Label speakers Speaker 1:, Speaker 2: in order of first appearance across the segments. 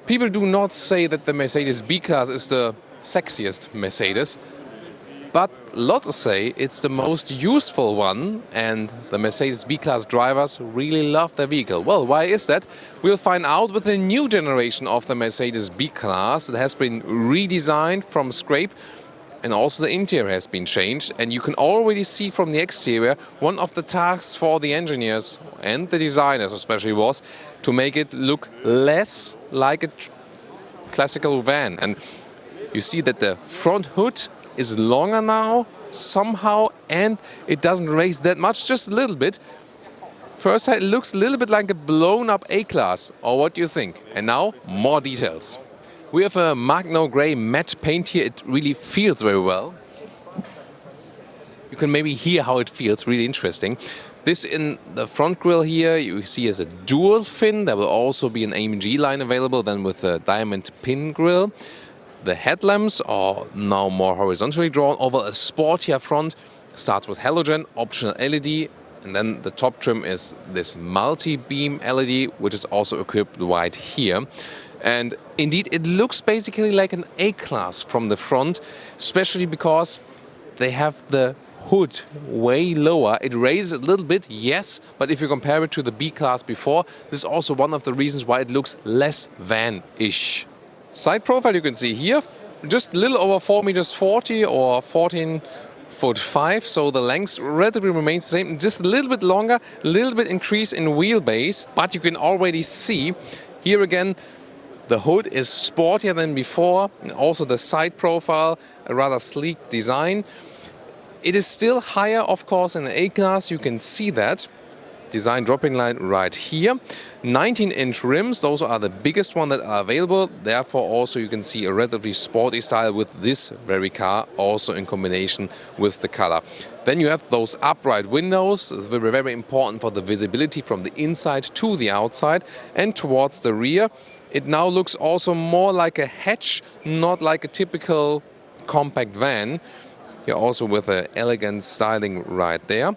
Speaker 1: People do not say that the Mercedes B-Class is the sexiest Mercedes, but lots say it's the most useful one, and the Mercedes B-Class drivers really love the vehicle. Well, why is that? We'll find out with the new generation of the Mercedes B-Class. It has been redesigned from scrape, and also the interior has been changed. And you can already see from the exterior, one of the tasks for the engineers and the designers especially was to make it look less like a classical van. And you see that the front hood is longer now somehow, and it doesn't raise that much, just a little bit. First sight, it looks a little bit like a blown up A-Class, or what do you think? And now more details. We have a Magno Grey matte paint here. It really feels very well. You can maybe hear how it feels, really interesting. This in the front grille here you see as a dual fin. There will also be an AMG line available then with a diamond pin grille. The headlamps are now more horizontally drawn over a sportier front. Starts with halogen, optional LED, and then the top trim is this multi-beam LED, which is also equipped right here. And indeed, it looks basically like an A-Class from the front, especially because they have the hood way lower. It raises a little bit, yes, but if you compare it to the B-Class before, this is also one of the reasons why it looks less van-ish. Side profile you can see here, just a little over 4 meters 40 or 14'5", so the length relatively remains the same, just a little bit longer, a little bit increase in wheelbase, but you can already see here again the hood is sportier than before, and also the side profile, a rather sleek design. It is still higher, of course, in the A-Class, you can see that. Design dropping line right here. 19-inch rims, those are the biggest one that are available. Therefore, also you can see a relatively sporty style with this very car, also in combination with the color. Then you have those upright windows, very, very important for the visibility from the inside to the outside and towards the rear. It now looks also more like a hatch, not like a typical compact van. Here also with an elegant styling right there.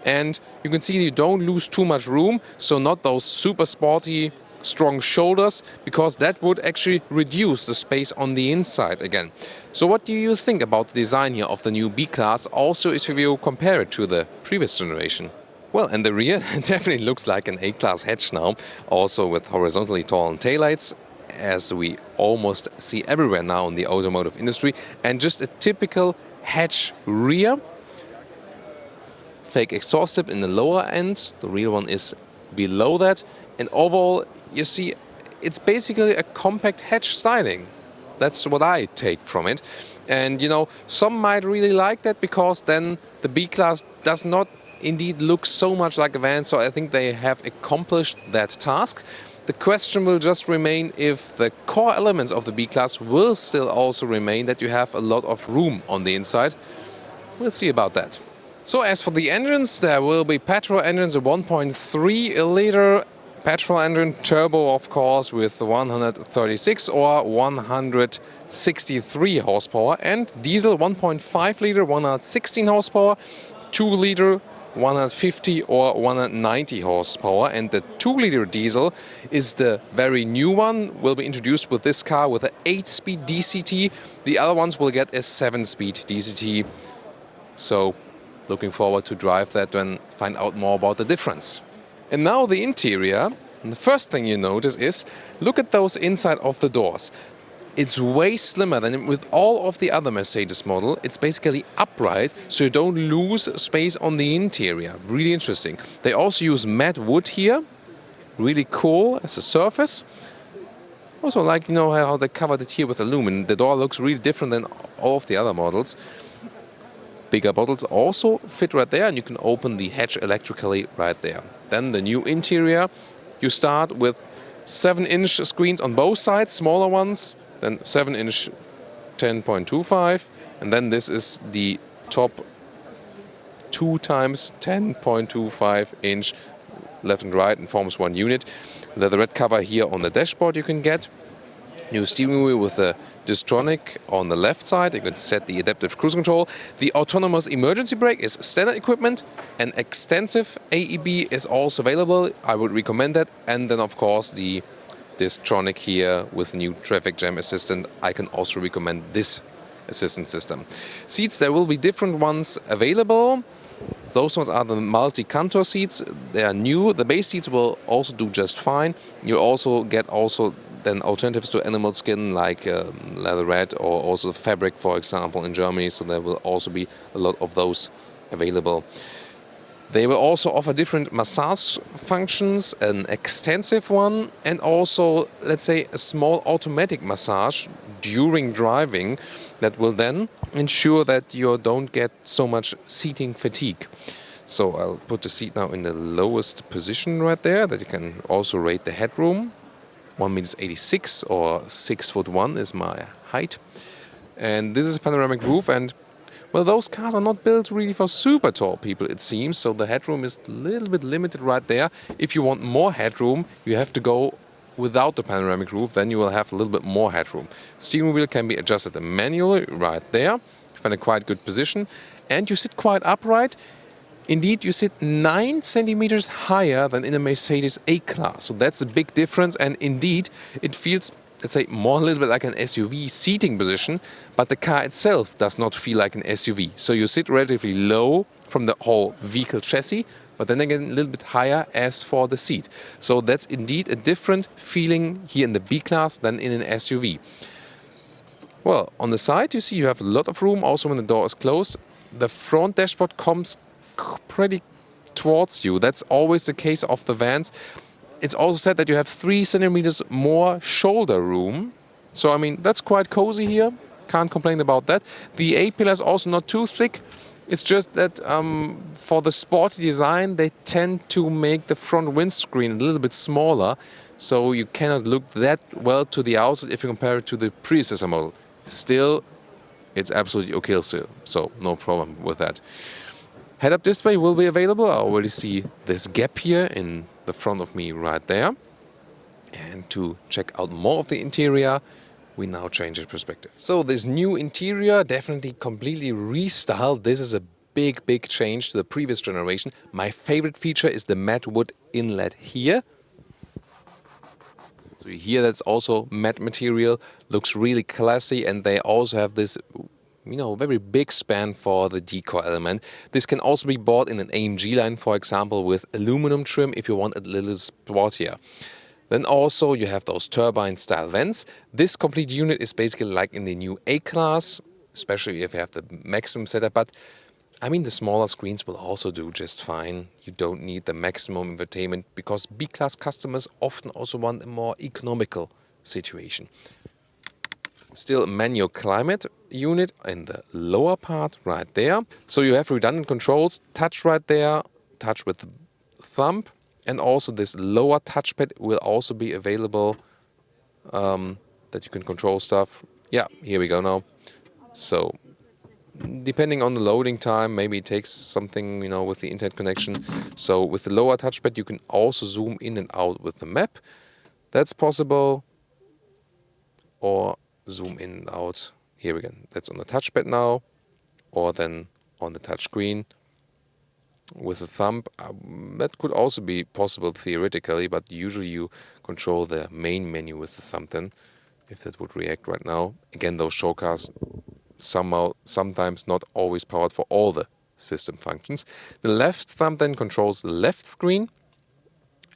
Speaker 1: And you can see you don't lose too much room, so not those super sporty, strong shoulders, because that would actually reduce the space on the inside again. So what do you think about the design here of the new B-Class, also if you compare it to the previous generation? Well, and the rear definitely looks like an A-Class hatch now, also with horizontally tall taillights, as we almost see everywhere now in the automotive industry, and just a typical hatch rear. Fake exhaust tip in the lower end, the real one is below that, and overall you see it's basically a compact hatch styling. That's what I take from it. And you know, some might really like that because then the B-Class does not indeed look so much like a van, so I think they have accomplished that task. The question will just remain if the core elements of the B-Class will still also remain, that you have a lot of room on the inside. We'll see about that. So as for the engines, there will be petrol engines, a 1.3 liter petrol engine, turbo of course with 136 or 163 horsepower, and diesel 1.5 liter, 116 horsepower, 2 liter, 150 or 190 horsepower, and the 2-liter diesel is the very new one, will be introduced with this car with an 8-speed DCT. The other ones will get a 7-speed DCT. So looking forward to drive that and find out more about the difference. And now the interior. And the first thing you notice is, look at those inside of the doors. It's way slimmer than with all of the other Mercedes model. It's basically upright, so you don't lose space on the interior. Really interesting. They also use matte wood here. Really cool as a surface. Also like, you know, how they covered it here with aluminum. The door looks really different than all of the other models. Bigger bottles also fit right there, and you can open the hatch electrically right there. Then the new interior. You start with 7-inch screens on both sides, smaller ones. Then 7-inch 10.25, and then this is the top 2 times 10.25 inch left and right and forms one unit. Leatherette cover here on the dashboard you can get. New steering wheel with a Distronic on the left side. You can set the adaptive cruise control. The autonomous emergency brake is standard equipment. An extensive AEB is also available. I would recommend that. And then of course the Distronic here with the new traffic jam assistant. I can also recommend this assistant system. Seats, there will be different ones available. Those ones are the multi-contour seats. They are new. The base seats will also do just fine. You also get then alternatives to animal skin like leatherette or also fabric, for example, in Germany. So there will also be a lot of those available. They will also offer different massage functions, an extensive one, and also, let's say, a small automatic massage during driving that will then ensure that you don't get so much seating fatigue. So I'll put the seat now in the lowest position right there, that you can also rate the headroom. 1.86 m or 6'1" is my height. And this is a panoramic roof, and well, those cars are not built really for super tall people, it seems, so the headroom is a little bit limited right there. If you want more headroom, you have to go without the panoramic roof, then you will have a little bit more headroom. Steering wheel can be adjusted manually right there. You find a quite good position, and you sit quite upright. Indeed, you sit 9 centimeters higher than in a Mercedes A-Class, so that's a big difference, and indeed, it feels, let's say, more a little bit like an SUV seating position, but the car itself does not feel like an SUV. So you sit relatively low from the whole vehicle chassis, but then again a little bit higher as for the seat. So that's indeed a different feeling here in the B-Class than in an SUV. Well, on the side you see you have a lot of room, also when the door is closed. The front dashboard comes pretty towards you. That's always the case of the vans. It's also said that you have 3 centimeters more shoulder room. So, I mean, that's quite cozy here. Can't complain about that. The A-pillar is also not too thick. It's just that for the sporty design, they tend to make the front windscreen a little bit smaller. So you cannot look that well to the outside if you compare it to the predecessor model. Still, it's absolutely okay still. So, no problem with that. Head-up display will be available. I already see this gap here in the front of me right there. And to check out more of the interior, we now change the perspective. So this new interior, definitely completely restyled. This is a big change to the previous generation. My favorite feature is the matte wood inlet here. So here that's also matte material, looks really classy, and they also have this very big span for the decor element. This can also be bought in an AMG line, for example, with aluminum trim if you want a little sportier. Then also you have those turbine style vents. This complete unit is basically like in the new A-Class, especially if you have the maximum setup, but I mean the smaller screens will also do just fine. You don't need the maximum infotainment because B-Class customers often also want a more economical situation. Still a manual climate unit in the lower part right there. So you have redundant controls, touch right there, touch with the thumb, and also this lower touchpad will also be available that you can control stuff. Yeah, here we go now. So depending on the loading time, maybe it takes something, with the internet connection. So with the lower touchpad, you can also zoom in and out with the map. That's possible. Or zoom in and out. Here again, that's on the touchpad now, or then on the touch screen with the thumb. That could also be possible theoretically, but usually you control the main menu with the thumb then, if that would react right now. Again, those show cars sometimes not always powered for all the system functions. The left thumb then controls the left screen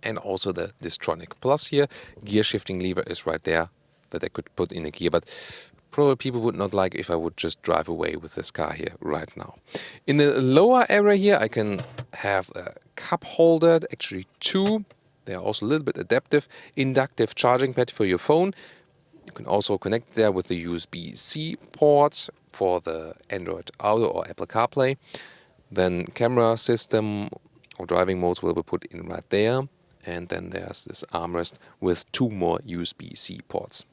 Speaker 1: and also the Distronic Plus here. Gear shifting lever is right there that I could put in a gear, but probably people would not like if I would just drive away with this car here right now. In the lower area here, I can have a cup holder, actually 2. They are also a little bit adaptive. Inductive charging pad for your phone. You can also connect there with the USB-C port for the Android Auto or Apple CarPlay. Then camera system or driving modes will be put in right there. And then there's this armrest with 2 more USB-C ports.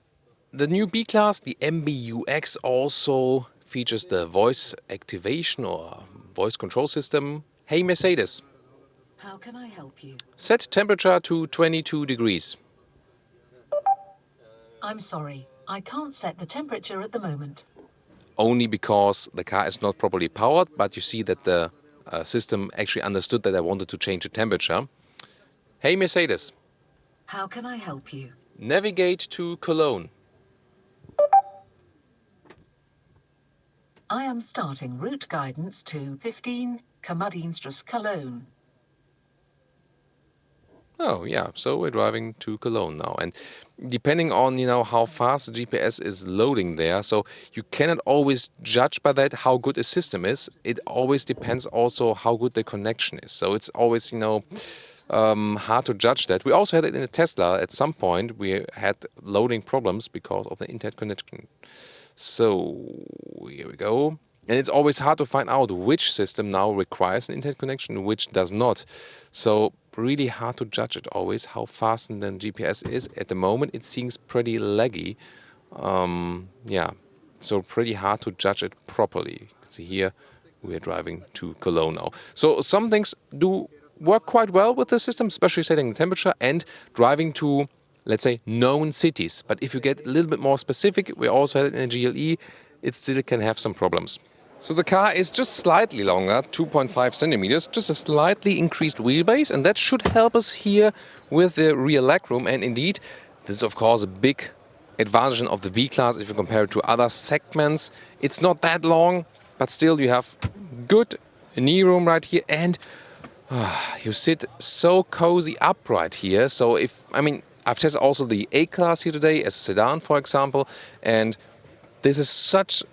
Speaker 1: The new B-Class, the MBUX, also features the voice activation or voice control system. Hey Mercedes.
Speaker 2: How can I help you?
Speaker 1: Set temperature to 22 degrees.
Speaker 2: I'm sorry, I can't set the temperature at the moment.
Speaker 1: Only because the car is not properly powered, but you see that the system actually understood that I wanted to change the temperature. Hey Mercedes.
Speaker 2: How can I help you?
Speaker 1: Navigate to Cologne.
Speaker 2: I am starting route guidance to 15 Kamadienstrasse, Cologne.
Speaker 1: Oh yeah, so we're driving to Cologne now, and depending on how fast the GPS is loading there, so you cannot always judge by that how good a system is. It always depends also how good the connection is. So it's always hard to judge that. We also had it in a Tesla at some point. We had loading problems because of the internet connection. So here we go. And it's always hard to find out which system now requires an internet connection, which does not. So really hard to judge it always, how fast the GPS is. At the moment, it seems pretty laggy. Yeah, so pretty hard to judge it properly. You can see here, we are driving to Cologne now. So some things do work quite well with the system, especially setting the temperature and driving to, let's say, known cities. But if you get a little bit more specific, we also had it in a GLE, it still can have some problems. So the car is just slightly longer, 2.5 centimeters, just a slightly increased wheelbase, and that should help us here with the rear legroom. And indeed, this is of course a big advantage of the B-Class if you compare it to other segments. It's not that long, but still you have good knee room right here, and you sit so cozy upright here. So I've tested also the A-Class here today as a sedan, for example, and this is such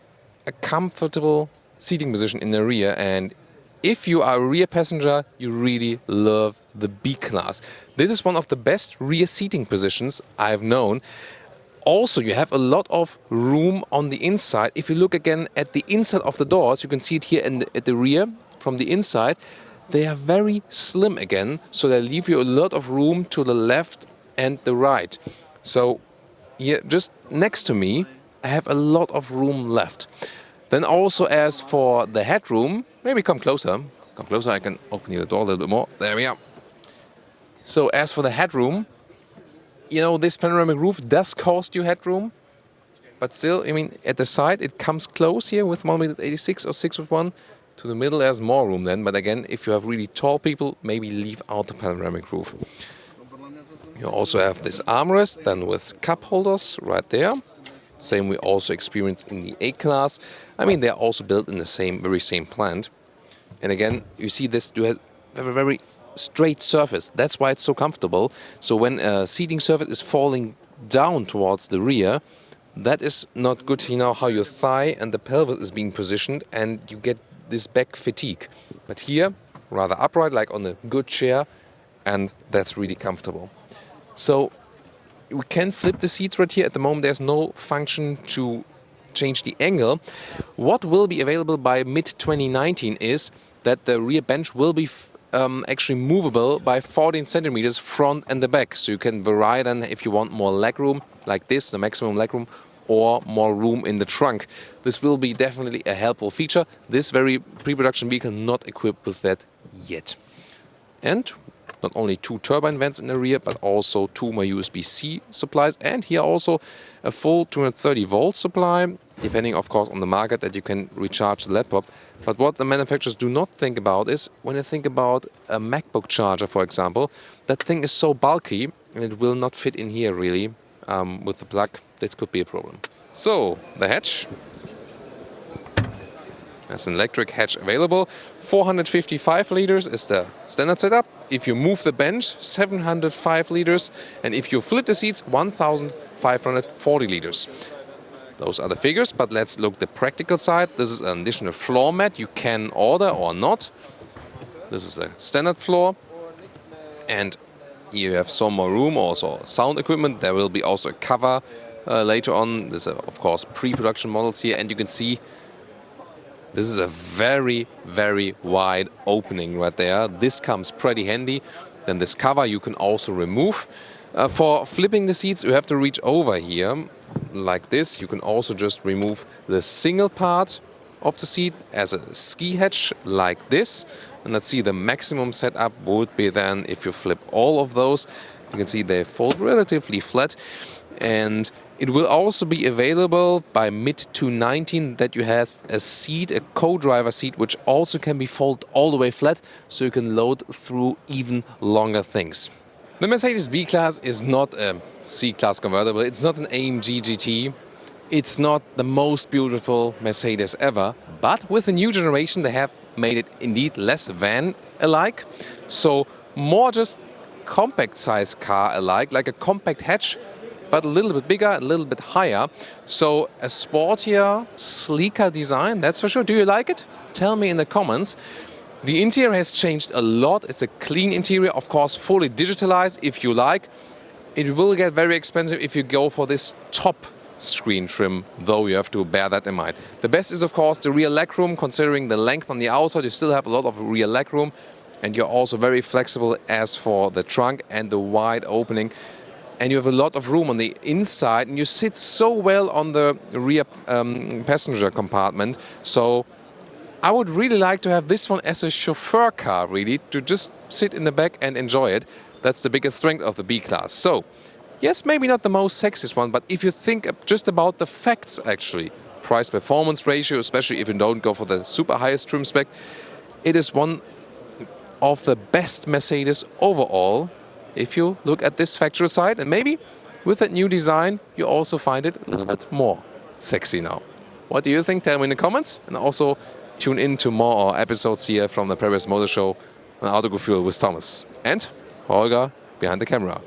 Speaker 1: a comfortable seating position in the rear, and if you are a rear passenger, you really love the B-Class. This is one of the best rear seating positions I've known. Also, you have a lot of room on the inside. If you look again at the inside of the doors, you can see it here at the rear from the inside. They are very slim again, so they leave you a lot of room to the left and the right. So here, just next to me, I have a lot of room left. Then also as for the headroom, maybe come closer. Come closer, I can open the door a little bit more. There we are. So as for the headroom, this panoramic roof does cost you headroom. But still, at the side, it comes close here with 1.86 or 6.1. To the middle, there's more room then. But again, if you have really tall people, maybe leave out the panoramic roof. You also have this armrest, then with cup holders right there. Same we also experienced in the A-Class. They're also built in the very same plant. And again, you see this, you have a very straight surface. That's why it's so comfortable. So when a seating surface is falling down towards the rear, that is not good, how your thigh and the pelvis is being positioned, and you get this back fatigue. But here, rather upright, like on a good chair, and that's really comfortable. So we can flip the seats right here. At the moment, there's no function to change the angle. What will be available by mid-2019 is that the rear bench will be actually movable by 14 centimeters front and the back. So you can vary then if you want more legroom, like this, the maximum legroom, or more room in the trunk. This will be definitely a helpful feature. This very pre-production vehicle not equipped with that yet. And not only 2 turbine vents in the rear, but also 2 more USB-C supplies, and here also a full 230 volt supply, depending of course on the market, that you can recharge the laptop. But what the manufacturers do not think about is, when you think about a MacBook charger, for example, that thing is so bulky and it will not fit in here really with the plug. This could be a problem. So the hatch. There's an electric hatch available. 455 liters is the standard setup. If you move the bench, 705 liters. And if you flip the seats, 1,540 liters. Those are the figures, but let's look the practical side. This is an additional floor mat you can order or not. This is the standard floor. And you have some more room, also sound equipment. There will be also a cover later on. There's of course pre-production models here, and you can see this is a very, very wide opening right there. This comes pretty handy. Then this cover you can also remove. For flipping the seats, you have to reach over here like this. You can also just remove the single part of the seat as a ski hatch like this. And let's see, the maximum setup would be then if you flip all of those. You can see they fold relatively flat. And it will also be available by mid-2019 that you have a seat, a co-driver seat, which also can be folded all the way flat, so you can load through even longer things. The Mercedes B-Class is not a C-Class convertible. It's not an AMG GT. It's not the most beautiful Mercedes ever. But with the new generation, they have made it indeed less van-alike. So more just compact size car alike, like a compact hatch, but a little bit bigger, a little bit higher. So a sportier, sleeker design, that's for sure. Do you like it? Tell me in the comments. The interior has changed a lot. It's a clean interior, of course, fully digitalized if you like. It will get very expensive if you go for this top screen trim, though you have to bear that in mind. The best is, of course, the rear legroom. Considering the length on the outside, you still have a lot of rear legroom, and you're also very flexible as for the trunk and the wide opening. And you have a lot of room on the inside, and you sit so well on the rear passenger compartment. So I would really like to have this one as a chauffeur car, really, to just sit in the back and enjoy it. That's the biggest strength of the B-Class. So, yes, maybe not the most sexiest one, but if you think just about the facts, actually, price-performance ratio, especially if you don't go for the super highest trim spec, it is one of the best Mercedes overall, if you look at this factual side. And maybe with that new design, you also find it a little bit more sexy now. What do you think? Tell me in the comments. And also tune in to more episodes here from the Paris Motor Show on Autogefühl with Thomas and Holger behind the camera.